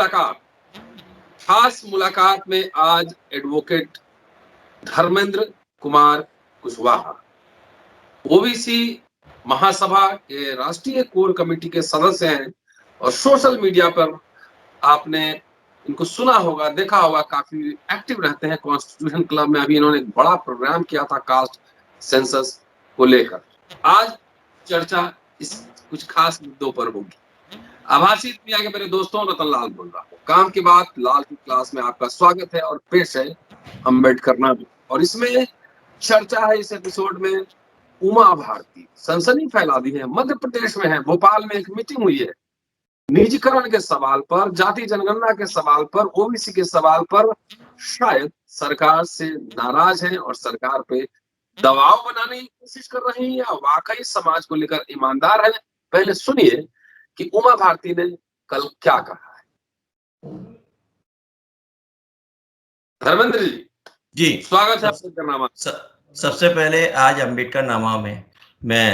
मुलाकात। खास मुलाकात में आज एडवोकेट धर्मेंद्र कुमार कुशवाहा, ओबीसी महासभा के राष्ट्रीय कोर कमेटी के सदस्य हैं और सोशल मीडिया पर आपने इनको सुना होगा, देखा होगा, काफी एक्टिव रहते हैं। कॉन्स्टिट्यूशन क्लब में अभी इन्होंने एक बड़ा प्रोग्राम किया था कास्ट सेंसस को लेकर। आज चर्चा इस कुछ खास मुद्दों पर होगी। आभासी दुनिया के मेरे दोस्तों, रतन लाल बोल रहा हूँ। काम की बात लाल की क्लास में आपका स्वागत है और पेश है अम्बेडकर नामा। और इसमें चर्चा है इस एपिसोड में उमा भारती। सनसनी फैला दी है, मध्य प्रदेश में है, भोपाल में एक मीटिंग हुई है। निजीकरण के सवाल पर, जाति जनगणना के सवाल पर, ओबीसी के सवाल पर शायद सरकार से नाराज है और सरकार पे दबाव बनाने की कोशिश कर रहे हैं या वाकई समाज को लेकर ईमानदार है। पहले सुनिए कि उमा भारती ने कल क्या कहा है। धर्मेंद्र जी स्वागत है अम्बेडकर नामा। सबसे पहले आज अम्बेडकर नामा में मैं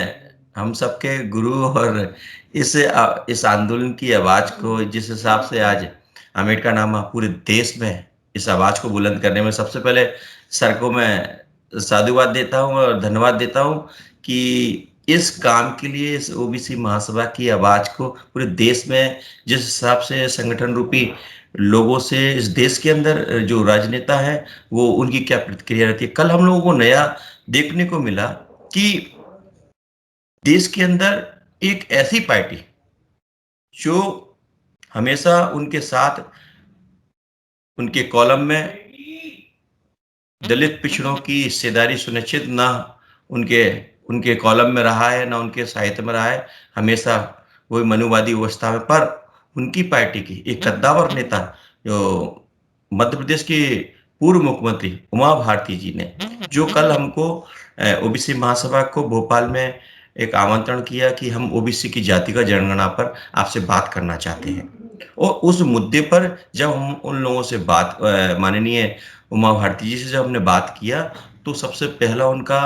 हम सबके गुरु और इस आंदोलन की आवाज को, जिस हिसाब से आज अम्बेडकर नामा पूरे देश में इस आवाज को बुलंद करने में, सबसे पहले सर को मैं साधुवाद देता हूं और धन्यवाद देता हूं कि इस काम के लिए, इस ओबीसी महासभा की आवाज को पूरे देश में, जिस हिसाब से संगठन रूपी लोगों से इस देश के अंदर जो राजनेता है वो उनकी क्या प्रतिक्रिया रहती है। कल हम लोगों को नया देखने को मिला कि देश के अंदर एक ऐसी पार्टी जो हमेशा उनके साथ, उनके कॉलम में दलित पिछड़ों की हिस्सेदारी सुनिश्चित ना उनके कॉलम में रहा है, ना उनके साहित्य में रहा है। हमेशा वही मनुवादी अवस्था में, पर उनकी पार्टी की एक कद्दावर नेता जो मध्य प्रदेश की पूर्व मुख्यमंत्री उमा भारती जी ने, जो कल हमको ओबीसी महासभा को भोपाल में एक आमंत्रण किया कि हम ओबीसी की जाति का जनगणना पर आपसे बात करना चाहते हैं। और उस मुद्दे पर जब हम उन लोगों से बात, माननीय उमा भारती जी से जब हमने बात किया, तो सबसे पहला उनका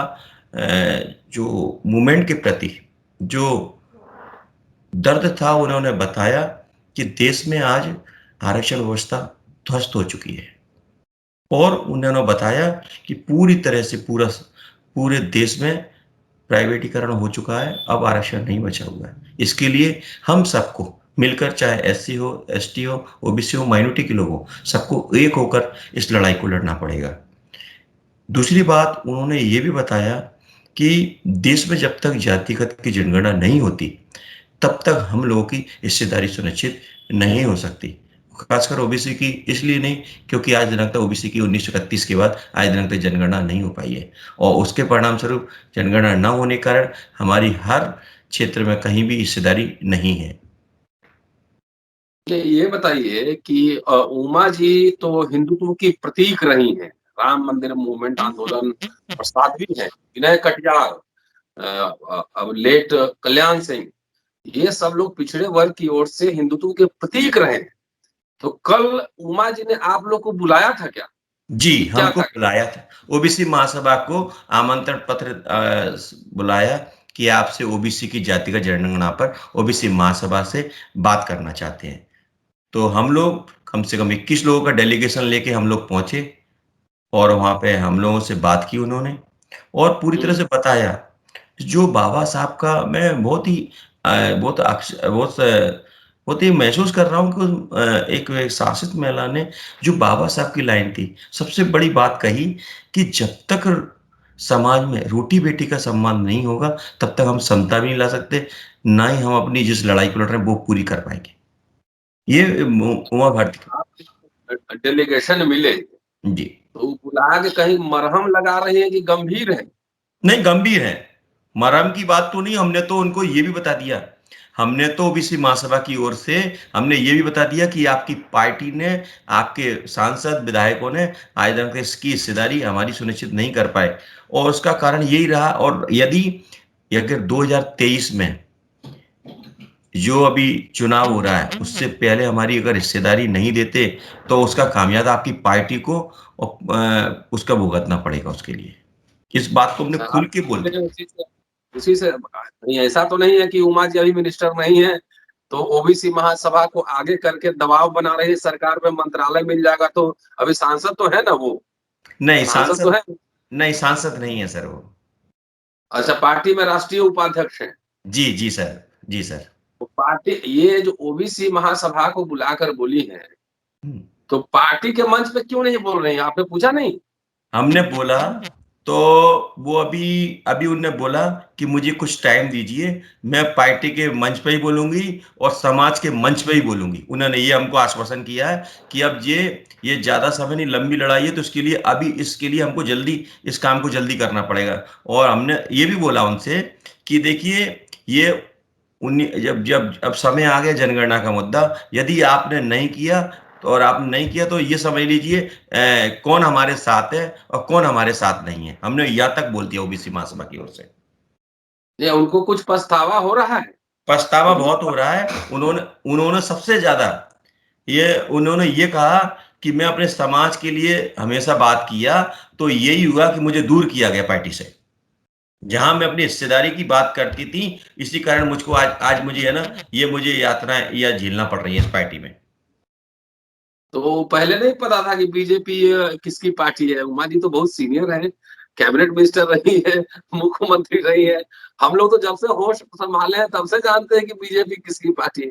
जो मूवमेंट के प्रति जो दर्द था, उन्होंने बताया कि देश में आज आरक्षण व्यवस्था ध्वस्त हो चुकी है और उन्होंने बताया कि पूरी तरह से पूरे देश में प्राइवेटीकरण हो चुका है, अब आरक्षण नहीं बचा हुआ है। इसके लिए हम सबको मिलकर, चाहे एससी हो, एसटी हो, ओबीसी हो, माइनॉरिटी के लोग हो, सबको एक होकर इस लड़ाई को लड़ना पड़ेगा। दूसरी बात उन्होंने ये भी बताया कि देश में जब तक जातिगत की जनगणना नहीं होती, तब तक हम लोगों की हिस्सेदारी सुनिश्चित नहीं हो सकती। खासकर ओबीसी की इसलिए नहीं क्योंकि आज दिनांक तक ओबीसी की 1931 के बाद आज दिनांक तक जनगणना नहीं हो पाई है और उसके परिणाम स्वरूप जनगणना न होने के कारण हमारी हर क्षेत्र में कहीं भी हिस्सेदारी नहीं है। ये बताइए कि उमा जी तो हिंदुत्व की प्रतीक रही हैं, राम मंदिर मूवमेंट आंदोलन और साध्वी हैं, विनय कटियार, अब लेट कल्याण सिंह, ये सब लोग पिछड़े वर्ग की ओर से हिंदुत्व के प्रतीक रहे हैं। तो कल उमा जी ने आप लोग को बुलाया था क्या? जी, हमको बुलाया था। ओबीसी महासभा को आमंत्रण पत्र बुलाया कि आपसे ओबीसी की जातिगत जनगणना पर ओबीसी महासभा से बात करना चाहते हैं। तो हम लोग कम से कम 21 लोगों का डेलीगेशन लेके हम लोग पहुंचे और वहां पे हम लोगों से बात की उन्होंने और पूरी तरह से बताया जो बाबा साहब का मैं बहुत ही महसूस कर रहा हूँ कि एक शासित महिला ने जो बाबा साहब की लाइन थी, सबसे बड़ी बात कही कि जब तक समाज में रोटी बेटी का सम्मान नहीं होगा, तब तक हम समता भी नहीं ला सकते, ना ही हम अपनी जिस लड़ाई को लड़ रहे हैं वो पूरी कर पाएंगे। ये उमा भारती डेलीगेशन मिले जी, तो बुला के कहीं मरहम लगा रहे हैं कि गंभीर है? नहीं, गंभीर है। मरहम की बात तो नहीं, हमने तो उनको ये भी बता दिया, हमने तो ओबीसी महासभा की ओर से हमने ये भी बता दिया कि आपकी पार्टी ने, आपके सांसद विधायकों ने आज तक इसकी हिस्सेदारी हमारी सुनिश्चित नहीं कर पाए और उसका कारण यही रहा। और यदि अगर 2023 में जो अभी चुनाव हो रहा है उससे पहले हमारी अगर हिस्सेदारी नहीं देते तो उसका खामियाजा आपकी पार्टी को उसका भुगतना पड़ेगा। उसके लिए इस बात को हमने खुल के बोल दिया। उसी से नहीं, ऐसा तो नहीं है कि उमा जी अभी मिनिस्टर नहीं है तो ओबीसी महासभा को आगे करके दबाव बना रही है सरकार में, मंत्रालय मिल जाएगा तो। अभी सांसद तो है ना वो, नहीं सांसद तो सांसद, है। नहीं सांसद नहीं है सर वो। अच्छा, पार्टी में राष्ट्रीय उपाध्यक्ष है। जी जी सर, जी सर। तो पार्टी ये जो ओबीसी महासभा को बुलाकर बोली है, हम्म। तो पार्टी के मंच पे क्यों नहीं बोल रही हैं? आपने पूछा नहीं? हमने बोला तो वो अभी अभी उनने बोला कि मुझे कुछ टाइम दीजिए, मैं पार्टी के मंच पे ही बोलूंगी और समाज के मंच पे ही बोलूंगी। उन्होंने ये हमको आश्वासन किया है कि अब ये ज्यादा समय नहीं, लंबी लड़ाई है, तो इसके लिए हमको जल्दी इस काम को जल्दी करना पड़ेगा। और हमने ये भी बोला उनसे कि देखिए, ये जब जब अब समय आ गया जनगणना का मुद्दा, यदि आपने नहीं किया और आपने नहीं किया तो ये समझ लीजिए कौन हमारे साथ है और कौन हमारे साथ नहीं है। हमने यहाँ तक बोल दिया ओबीसी महासभा की ओर से। ये उनको कुछ पछतावा हो रहा है? पछतावा उनको बहुत हो रहा है। उन्होंने उन्होंने सबसे ज्यादा उन्होंने ये कहा कि मैं अपने समाज के लिए हमेशा बात किया, तो यही हुआ कि मुझे दूर किया गया पार्टी से। जहां मैं अपनी हिस्सेदारी की बात करती थी, इसी कारण मुझको आज आज मुझे है ना, ये मुझे यातनाएं या झेलना पड़ रही है इस पार्टी में। तो पहले नहीं पता था कि बीजेपी किसकी पार्टी है? उमा जी तो बहुत सीनियर है, कैबिनेट मिनिस्टर रही है, मुख्यमंत्री रही है। हम लोग तो जब से होश संभाले हैं तब से जानते हैं कि बीजेपी किसकी पार्टी है।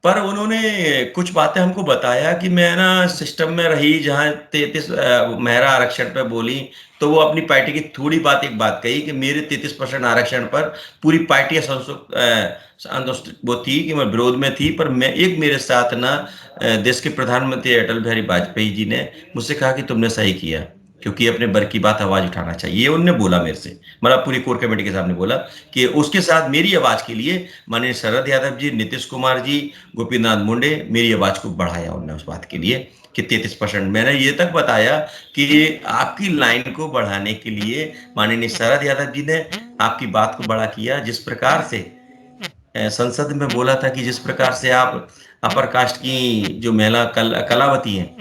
पर उन्होंने कुछ बातें हमको बताया कि मैं ना सिस्टम में रही, जहाँ 33 महिला आरक्षण पे बोली, तो वो अपनी पार्टी की थोड़ी बात एक बात कही कि मेरे 33% आरक्षण पर पूरी पार्टी संतुष्ट वो थी कि मैं विरोध में थी, पर मैं एक मेरे साथ ना देश के प्रधानमंत्री अटल बिहारी वाजपेयी जी ने मुझसे कहा कि तुमने सही किया, क्योंकि अपने वर्ग की बात आवाज उठाना चाहिए। ये उन्होंने बोला मेरे से, मतलब पूरी कोर कमेटी के सामने बोला कि उसके साथ मेरी आवाज के लिए माननीय शरद यादव जी, नीतीश कुमार जी, गोपीनाथ मुंडे, मेरी आवाज को बढ़ाया उन्होंने उस बात के लिए कि 33%। मैंने ये तक बताया कि आपकी लाइन को बढ़ाने के लिए माननीय शरद यादव जी ने आपकी बात को बड़ा किया। जिस प्रकार से संसद में बोला था कि जिस प्रकार से आप अपर कास्ट की जो महिला कलावती हैं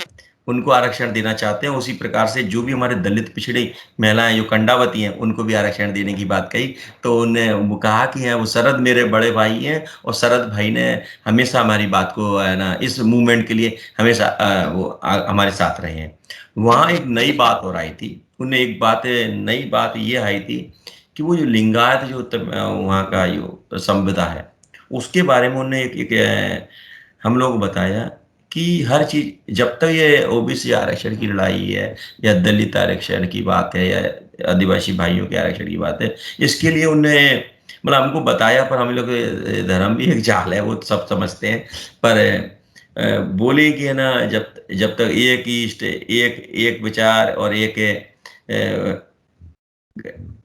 उनको आरक्षण देना चाहते हैं, उसी प्रकार से जो भी हमारे दलित पिछड़ी महिलाएं जो कंडावती हैं उनको भी आरक्षण देने की बात कही। तो उन्हें वो कहा कि है वो शरद मेरे बड़े भाई हैं और शरद भाई ने हमेशा हमारी बात को है ना, इस मूवमेंट के लिए हमेशा हमारे साथ रहे हैं। वहाँ एक नई बात और आई थी, उन्हें एक बात नई बात ये आई थी कि वो जो लिंगायत जो वहाँ का जो संविदा है उसके बारे में उन्होंने हम लोग को बताया कि हर चीज, जब तक ये ओबीसी आरक्षण की लड़ाई है या दलित आरक्षण की बात है या आदिवासी भाइयों के आरक्षण की बात है, इसके लिए उन्हें मतलब हमको बताया, पर हम लोग धर्म भी एक जाल है, वो सब समझते हैं। पर बोले कि है ना, जब जब तक एक ईस्ट, एक एक विचार और एक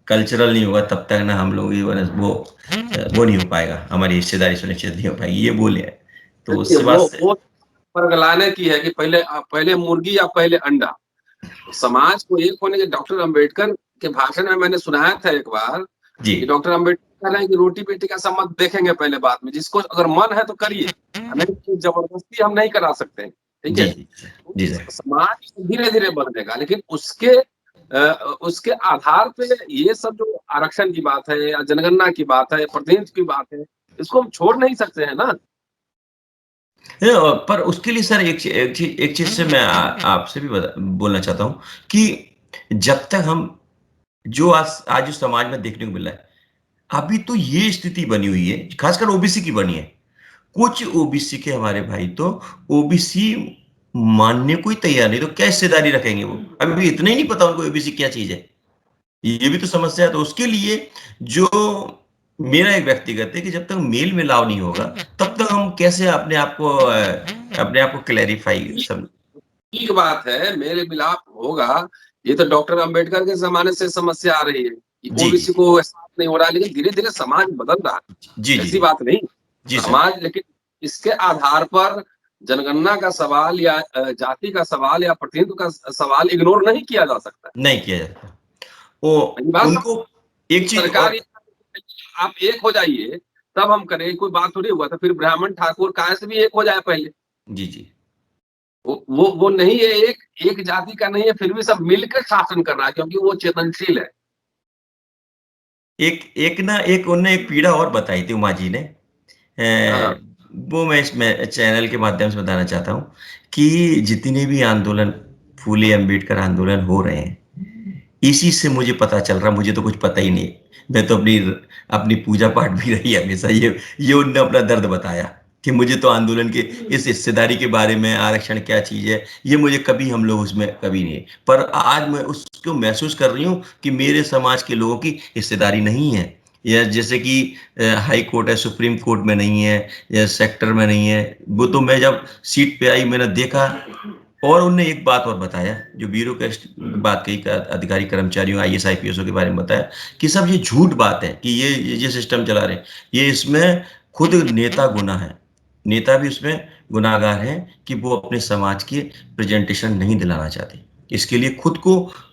कल्चरल नहीं होगा, तब तक ना हम लोग वो नहीं हो पाएगा, हमारी हिस्सेदारी सुनिश्चित नहीं हो पाएगी, ये बोले हैं। तो देखिए, उससे बात से वो परगलाने की है कि पहले पहले मुर्गी या पहले अंडा। समाज को एक होने के डॉक्टर अंबेडकर के भाषण में मैंने सुनाया था एक बार जी कि डॉक्टर अंबेडकर कह रहे हैं कि रोटी बेटी का संबंध देखेंगे पहले, बाद में जिसको अगर मन है तो करिए, हमें जबरदस्ती हम नहीं करा सकते, ठीक जी है? जी जी सर। समाज धीरे धीरे बदलेगा, लेकिन उसके आधार पे ये सब जो आरक्षण की बात है या जनगणना की बात है या प्रतिनिधित्व की बात है, इसको हम छोड़ नहीं सकते हैं ना। पर उसके लिए सर एक चीज से मैं आपसे भी बोलना चाहता हूँ कि जब तक हम जो आज जो समाज में देखने को मिल रहा है, अभी तो ये स्थिति बनी हुई है, खासकर ओबीसी की बनी है। कुछ ओबीसी के हमारे भाई तो ओबीसी मानने को ही तैयार नहीं, तो क्या हिस्सेदारी रखेंगे वो? अभी इतना ही नहीं पता उनको ओबीसी क्या चीज है, ये भी तो समस्या है। तो उसके लिए जो मेरा एक व्यक्तिगत है कि जब तक मेल मिलाप नहीं होगा, तब तक हम कैसे अपने आप को क्लैरिफाई सब। ठीक बात है, मेरे मिलाप होगा। ये तो डॉक्टर अंबेडकर के जमाने से समस्या आ रही है कि जी जी ओबीसी को एहसास नहीं हो रहा है, लेकिन धीरे धीरे समाज बदल रहा जी है, जी ऐसी बात नहीं। जी सर। समाज, लेकिन इसके आधार पर जनगणना का सवाल या जाति का सवाल या प्रतिनिधित्व का सवाल इग्नोर नहीं किया जा सकता नहीं किया जाता वो है। बात उनको एक चीज सरकार और। आप एक हो जाइए तब हम करें, कोई बात थोड़ी हुआ था। फिर ब्राह्मण ठाकुर कायस्थ भी एक हो जाए पहले। जी जी वो नहीं है, एक जाति का नहीं है, फिर भी सब मिलकर शासन कर रहा है क्योंकि वो चेतनशील है। एक उन्होंने एक पीड़ा और बताई थी उमा जी ने। हाँ, वो मैं इसमें चैनल के माध्यम से बताना चाहता हूँ कि जितने भी आंदोलन, फूले अम्बेडकर आंदोलन हो रहे हैं, इसी से मुझे पता चल रहा, मुझे तो कुछ पता ही नहीं। मैं तो अपनी अपनी पूजा पाठ भी रही हमेशा। ये उनने अपना दर्द बताया कि मुझे तो आंदोलन के इस हिस्सेदारी के बारे में, आरक्षण क्या चीज़ है, ये मुझे कभी हम लोग उसमें कभी नहीं। पर आज मैं उसको महसूस कर रही हूँ कि मेरे समाज के लोगों की हिस्सेदारी नहीं है। या जैसे कि हाई कोर्ट है, सुप्रीम कोर्ट में नहीं है, या सेक्टर में नहीं है। वो तो मैं जब सीट पे आई मैंने देखा। और उनने एक बात और बताया, जो ब्यूरोक्रेट बात कही, अधिकारी कर्मचारियों, आईएएस आईपीएसओ के बारे में बताया कि सब ये झूठ बात है कि ये सिस्टम चला रहे हैं, ये इसमें खुद नेता गुनाह है, नेता भी उसमें गुनाहगार हैं कि वो अपने समाज की प्रेजेंटेशन नहीं दिलाना चाहते। इसके लिए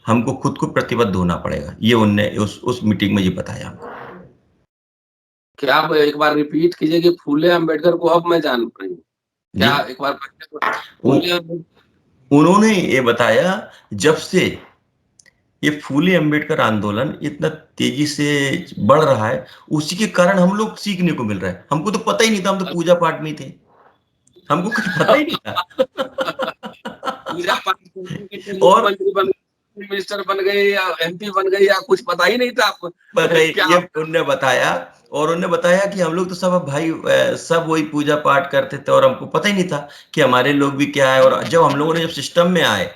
हमको खुद को प्रतिबद्ध होना पड़ेगा। ये उनने उस मीटिंग में ये बताया हमको। क्या आप एक बार रिपीट कीजिए कि फूले अम्बेडकर को अब मैं जान रही हूँ। जी। क्या एक बार उ, फूले अम्बेडकर। उन्होंने ये बताया, जब से ये फूले अम्बेडकर आंदोलन इतना तेजी से बढ़ रहा है, उसी के कारण हम लोग सीखने को मिल रहा है। हमको तो पता ही नहीं था, हम तो पूजा पाठ में ही थे, हमको कुछ पता ही नहीं पूजा था। पाठ करते करते और मुख्यमंत्री बन गए, मिनिस्टर बन गए या एमपी बन गए, या कुछ पता ही नहीं था आपको क्या ये उनने बताया, और उन्होंने बताया कि हम लोग तो सब भाई सब वही पूजा पाठ करते थे, और हमको पता ही नहीं था कि हमारे लोग भी क्या है। और जब हम लोगों ने जब सिस्टम में आए,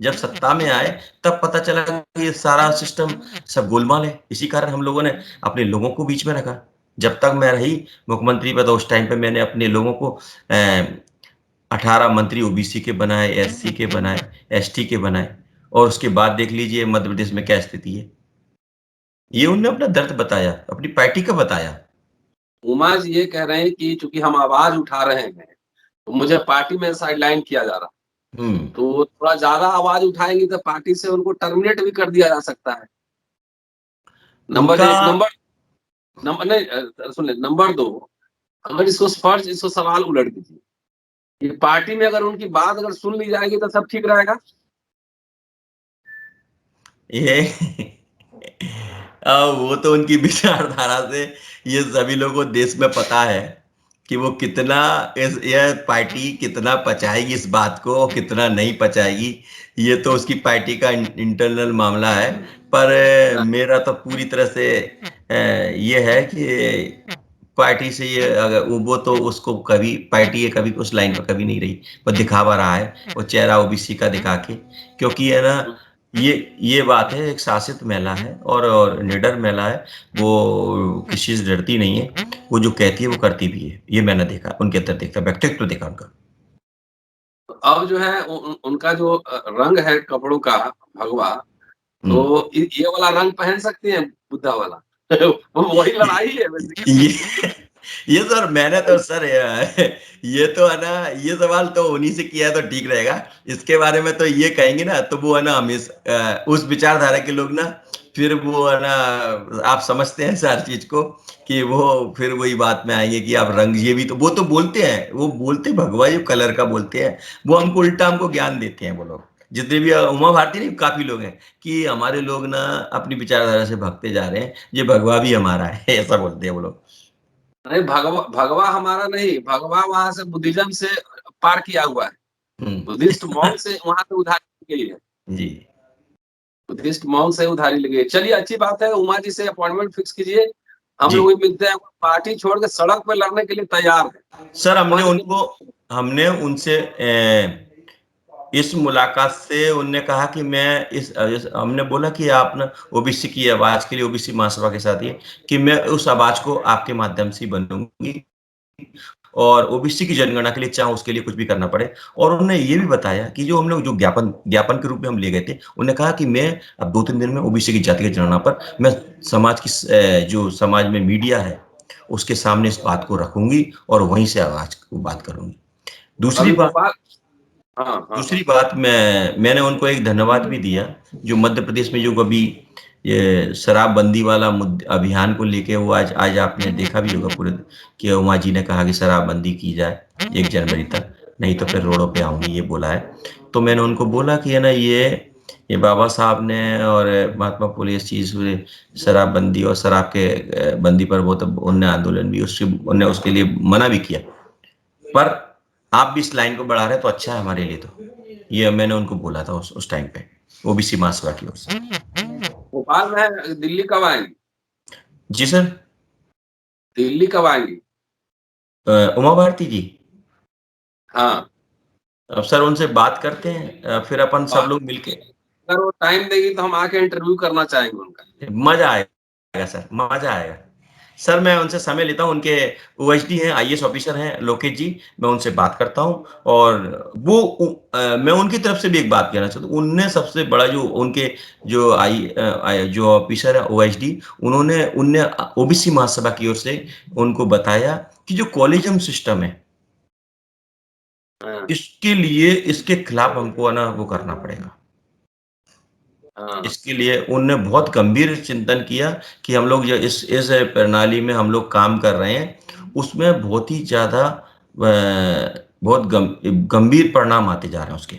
जब सत्ता में आए, तब पता चला कि ये सारा सिस्टम सब गोलमाल है। इसी कारण हम लोगों ने अपने लोगों को बीच में रखा। जब तक मैं रही मुख्यमंत्री पद, उस टाइम पे मैंने अपने लोगों को 18 मंत्री ओबीसी के बनाए, एससी के बनाए, एसटी के बनाए, और उसके बाद देख लीजिए मध्य प्रदेश में क्या स्थिति है। ये उन्होंने अपना दर्द बताया, अपनी पार्टी का बताया। उमा जी ये कह रहे हैं कि चूंकि हम आवाज उठा रहे हैं तो मुझे पार्टी में साइडलाइन किया जा रहा है, हुँ। तो थोड़ा ज्यादा आवाज उठाएंगे तो पार्टी से उनको टर्मिनेट भी कर दिया जा सकता है। नंबर उनका एक। नंबर नहीं, सुनिए, नंबर दो, अगर इसको सवाल उलट दीजिए कि पार्टी में अगर उनकी बात अगर सुन ली जाएगी तो सब ठीक रहेगा। ये वो तो उनकी विचारधारा से ये सभी लोगों को देश में पता है कि वो कितना यह पार्टी कितना पचाएगी इस बात को, और कितना नहीं पचाएगी। ये तो उसकी पार्टी का इंटरनल मामला है। पर मेरा तो पूरी तरह से ये है कि पार्टी से ये अगर वो तो उसको कभी पार्टी ये कभी उस लाइन पर कभी नहीं रही। वो दिखावा रहा है, वो चेहरा ओबीसी का दिखा के। क्योंकि है ना, ये बात है, एक शासित महिला है और निडर महिला है, वो किसी से डरती नहीं है। वो जो कहती है वो करती भी है। ये मैंने देखा, उनके अंदर देखा, व्यक्तित्व देखा उनका। अब जो है उनका जो रंग है कपड़ों का, भगवा, हुँ। तो ये वाला रंग पहन सकती हैं, बुद्धा वाला। वो वही लड़ाई है बेसिकली। ये ये सर मैंने तो सर ये तो है ना, ये सवाल तो उन्हीं से किया है तो ठीक रहेगा। इसके बारे में तो ये कहेंगे ना, तो वो है ना उस विचारधारा के लोग ना, फिर वो है ना, आप समझते हैं हर चीज़ को, कि वो फिर वही बात में आएँगे कि आप रंग, ये भी तो वो तो बोलते हैं, वो बोलते भगवा जो कलर का बोलते हैं, वो हमको उल्टा हमको ज्ञान देते हैं वो लोग। जितने भी उमा भारती नहीं, काफ़ी लोग हैं कि हमारे लोग ना अपनी विचारधारा से भागते जा रहे हैं, ये भगवा भी हमारा है, ऐसा बोलते हैं वो लोग। नहीं, भगवा भगवा हमारा नहीं, भगवा वहां से बुद्धिज्म से पार किया हुआ है। हुँ। बुद्धिस्ट मॉन्क से वहां से उधारी ली गई है। जी। बुद्धिस्ट मॉन्क से उधारी ली गई है। चलिए, अच्छी बात है, उमा जी से अपॉइंटमेंट फिक्स कीजिए। हम जी। लोग भी मिलते हैं। पार्टी छोड़ के सड़क पे लड़ने के लिए तैयार है। सर पंच हमने उनसे इस मुलाकात से उनने कहा कि मैं हमने बोला कि आप ना ओबीसी की आवाज़ के लिए ओबीसी महासभा के साथ ये, कि मैं उस आवाज़ को आपके माध्यम से ही बनूँगी, और ओबीसी की जनगणना के लिए चाहे उसके लिए कुछ भी करना पड़े। और उन्होंने ये भी बताया कि जो हम लोग जो ज्ञापन के रूप में हम ले गए थे, उन्होंने कहा कि मैं अब 2-3 दिन में ओबीसी की जातिगत जनगणना पर मैं समाज की जो समाज में मीडिया है, उसके सामने इस बात को रखूँगी और वहीं से आवाज़ बात करूँगी। दूसरी अभी बात भोपाल। हाँ, हाँ, दूसरी हाँ। बात मैंने उनको एक धन्यवाद भी दिया, जो मध्य प्रदेश में जो अभी ये शराबबंदी वाला अभियान को लेके, वो आज आज आपने देखा भी होगा पूरे, कि उमा जी ने कहा कि शराबबंदी की जाए 1 जनवरी तक, नहीं तो फिर रोडों पे आऊँगी, ये बोला है। तो मैंने उनको बोला कि है ना, ये ये बाबा साहब ने और महात्मा फुले इस चीज़ में शराबबंदी और शराब के बंदी पर बहुत उनने आंदोलन भी उनने उसके लिए मना भी किया। पर आप भी इस लाइन को बढ़ा रहे हैं तो अच्छा है हमारे लिए तो। ये मैंने उनको बोला था उस टाइम पे, ओबीसी महासभा की ओर से। भोपाल में दिल्ली कब आएंगे? जी सर। दिल्ली कब आएंगी? उमा भारती जी, हाँ, अब सर उनसे बात करते हैं, फिर अपन सब बात लोग मिलके अगर वो टाइम देगी तो हम आके इंटरव्यू करना चाहेंगे उनका। मजा आएगा सर, मजा आएगा। सर मैं उनसे समय लेता हूँ, उनके ओएसडी हैं, आईएएस ऑफिसर हैं लोकेश जी, मैं उनसे बात करता हूँ और मैं उनकी तरफ से भी एक बात कहना चाहता हूँ। उनने सबसे बड़ा जो उनके जो ऑफिसर है ओएसडी, उन्होंने उनने ओबीसी महासभा की ओर से उनको बताया कि जो कॉलेजियम सिस्टम है, हाँ, इसके लिए इसके खिलाफ हमको है ना वो करना पड़ेगा। हाँ, इसके लिए उनने बहुत गंभीर चिंतन किया कि हम लोग जो इस प्रणाली में हम लोग काम कर रहे हैं, उसमें बहुत ही ज़्यादा बहुत गंभीर परिणाम आते जा रहे हैं उसके।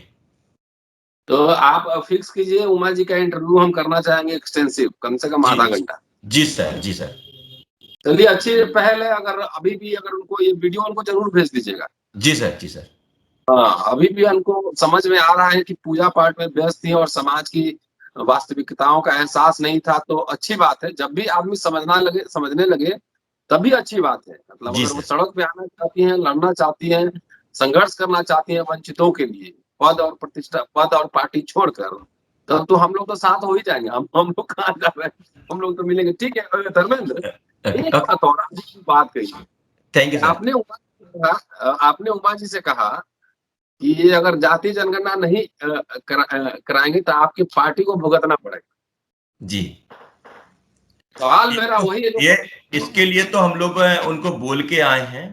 तो आप फिक्स कीजिए, उमा जी का इंटरव्यू हम करना चाहेंगे एक्सटेंसिव, कम से कम जी, आधा घंटा। जी सर, जी सर। चलिए, अच्छी पहल है। अगर अभी भी अगर उनको ये वीडियो उनको जरूर भेज दीजिएगा। जी सर, जी सर। हाँ, अभी भी उनको समझ में आ रहा है कि पूजा पाठ में व्यस्त थी और समाज की वास्तविकताओं का एहसास नहीं था, तो अच्छी बात है। जब भी आदमी समझने लगे, तभी अच्छी बात है। मतलब जी अगर वो सर। सड़क पे आना चाहती हैं, लड़ना चाहती हैं, संघर्ष करना चाहती हैं वंचितों के लिए, पद और प्रतिष्ठा, पद और पार्टी छोड़कर, तब तो हम लोग तो साथ हो ही जाएंगे। हम लोग कहाँ जा रहे हैं, हम लोग तो मिलेंगे। ठीक है धर्मेंद्र, एक बात और आपने बात कही, थैंक यू सर। आपने उमा जी से कहा कि ये अगर जाति जनगणना नहीं कराएंगे तो आपकी पार्टी को भुगतना पड़ेगा। जी। सवाल ये मेरा तो वही है जो ये इसके लिए तो हम लोग उनको बोल के आए हैं।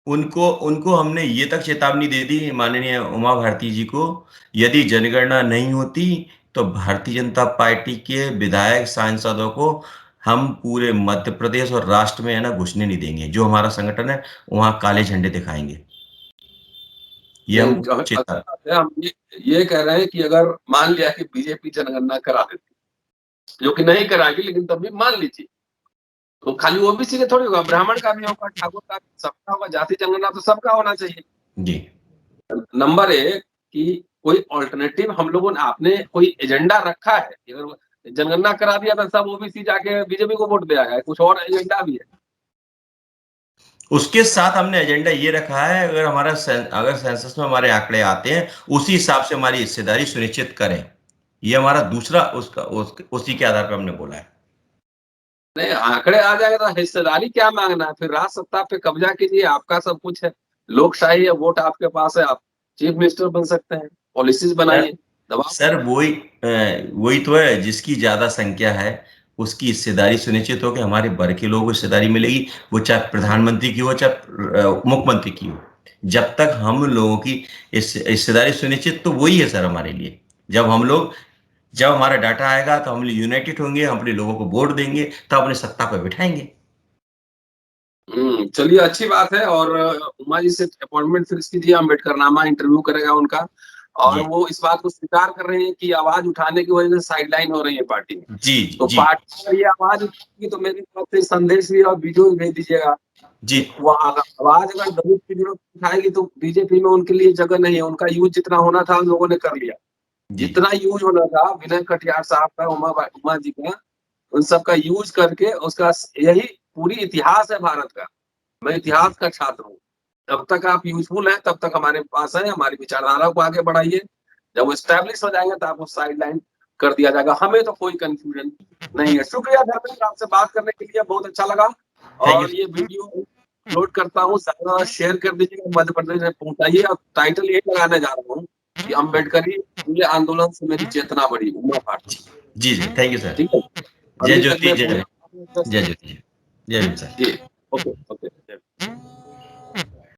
उनको उनको हमने ये तक चेतावनी दे दी माननीय उमा भारती जी को, यदि जनगणना नहीं होती तो भारतीय जनता पार्टी के विधायक सांसदों को हम पूरे मध्य प्रदेश और राष्ट्र में है ना घुसने नहीं देंगे। जो हमारा संगठन है वहाँ काले झंडे दिखाएंगे। ये नहीं, हम अच्छी चेता बात है। हम ये कह रहे हैं कि अगर मान लिया कि बीजेपी जनगणना करा देती, जो कि नहीं कराएगी, लेकिन तब भी मान लीजिए, तो खाली ओबीसी के थोड़ी होगा, ब्राह्मण का भी होगा, ठाकुर का भी, सबका होगा। जाति जनगणना तो सबका होना चाहिए। जी। नंबर एक कि कोई ऑल्टरनेटिव हम लोगों ने, आपने कोई एजेंडा रखा है? अगर जनगणना करा दिया तो सब ओबीसी जाके बीजेपी को वोट दे आएगा, कुछ और एजेंडा भी है? उसके साथ हमने एजेंडा ये रखा है, अगर सेंसस में हमारे आंकड़े आते हैं, उसी हिसाब से हमारी हिस्सेदारी सुनिश्चित करें। ये हमारा दूसरा उसी के आधार पर हमने बोला है। नहीं, आंकड़े आ जाएगा तो हिस्सेदारी क्या मांगना है? फिर राज सत्ता पे कब्जा कीजिए, आपका सब कुछ है, लोकशाही है, वोट आपके पास है, आप चीफ मिनिस्टर बन सकते हैं, पॉलिसीज सर बनाइए, दबाव। सर वही तो है, जिसकी ज्यादा संख्या है उसकी हिस्सेदारी सुनिश्चित हो कि हमारे वर्ग के लोगों को हिस्सेदारी मिलेगी, वो चाहे प्रधानमंत्री की हो चाहे मुख्यमंत्री की हो। जब तक हम लोगों की हिस्सेदारी सुनिश्चित, तो वही है सर हमारे लिए। जब हमारा डाटा आएगा तो हम यूनाइटेड होंगे, हम अपने लोगों को वोट देंगे, तब अपने सत्ता पर बिठाएंगे। चलिए, अच्छी बात है। और उमा जी से अपॉइंटमेंट फिक्स कीजिए, अम्बेडकर नामा इंटरव्यू करेगा उनका। और जी वो इस बात को स्वीकार कर रहे हैं कि आवाज उठाने की वजह से साइडलाइन हो रही है पार्टी में। जी तो जी पार्टी अगर ये आवाज उठाएगी तो मेरे तरफ से संदेश भी और वीडियो भी भेज दीजिएगा। जी वो आवाज अगर दलित की जरूरत उठाएगी तो बीजेपी में उनके लिए जगह नहीं है। उनका यूज जितना होना था उन लोगों ने कर लिया। जी जितना यूज होना था विनय कटियार साहब का, उमा जी का, उन सबका यूज करके उसका, यही पूरी इतिहास है भारत का। मैं जी इतिहास का छात्र हूँ। जब तक आप यूजफुल हैं तब तक हमारे पास है। हमारी विचारधारा को आगे बढ़ाइए। जब वो स्टैब्लिश हो जाएंगे तो आपको साइड लाइन कर दिया जाएगा। हमें तो कोई कंफ्यूजन नहीं है। शुक्रिया धर्मेंद्र, आपसे बात करने के लिए बहुत अच्छा लगा। Thank you. और ये वीडियो अपलोड करता हूँ, ज्यादा शेयर कर दीजिएगा, मध्य प्रदेश में पहुंचाइए। और टाइटल यही लगाने जा रहा हूँ कि अम्बेडकरी मूल्य आंदोलन से मेरी चेतना बढ़ी, उमा भारती। जी जी थैंक यू सर। ठीक है, जय अभी तक ज्योति मैं जय पूजा जय ज्योति जय भीम सर। जी, ओके ओके।